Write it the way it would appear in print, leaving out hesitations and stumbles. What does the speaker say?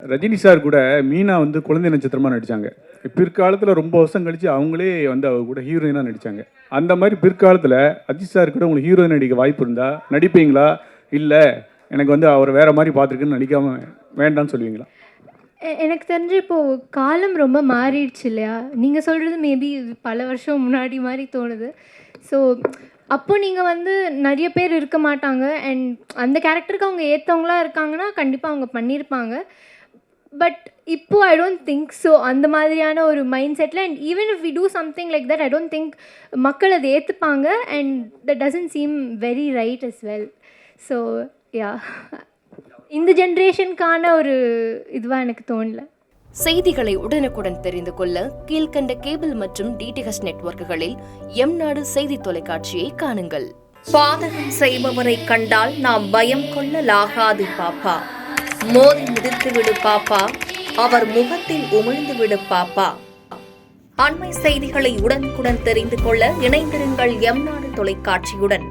Rajini sir கூட மீனா வந்து குழந்தை நட்சத்திரமாக நடித்தாங்க. பிற்காலத்தில் ரொம்ப வருஷம் கழித்து அவங்களே வந்து அவர் கூட ஹீரோயினாக நடித்தாங்க. அந்த மாதிரி பிற்காலத்தில் அஜித் சார் கூட உங்களுக்கு ஹீரோயின் நடிக்க வாய்ப்பு இருந்தால் நடிப்பீங்களா? இல்லை எனக்கு வந்து அவர் வேறு மாதிரி பார்த்துருக்குன்னு நடிக்காமல் வேண்டான்னு சொல்லுவீங்களா? எனக்கு தெரிஞ்சு இப்போது காலம் ரொம்ப மாறிடுச்சு இல்லையா? நீங்கள் சொல்கிறது மேபி பல வருஷம் முன்னாடி மாதிரி தோணுது. ஸோ அப்போ நீங்கள் வந்து நிறைய பேர் இருக்க மாட்டாங்க. அண்ட் அந்த கேரக்டருக்கு அவங்க ஏற்றவங்களா இருக்காங்கன்னா கண்டிப்பாக அவங்க பண்ணியிருப்பாங்க. பட் இப்போ ஐ டோன்ட் திங்க் ஸோ. அந்த மாதிரியான ஒரு மைண்ட் செட்டில் and even if we do something like that I don't think மக்கள் அதை ஏற்றுப்பாங்க. And that doesn't seem very right as well. So yeah, இந்த ஜென்ரேஷனுக்கான ஒரு இதுவாக எனக்கு தோணல. செய்திகளை உடனுக்குடன் தெரிந்து கொள்ள கீழ்கண்ட கேபிள் மற்றும் டிடிஹெச் நெட்வொர்க்குகளில் எம்நாடு செய்தி தொலைக்காட்சியை காணுங்கள். பாதகம் செய்பவரை கண்டால் நாம் பயம் கொள்ளலாகாது பாப்பா. மோதி மிதித்து விடு பாப்பா, அவர் முகத்தில் உமிழ்ந்து விடு பாப்பா. அண்மை செய்திகளை உடனுக்குடன் தெரிந்து கொள்ள இணைந்திருங்கள் எம்நாடு தொலைக்காட்சியுடன்.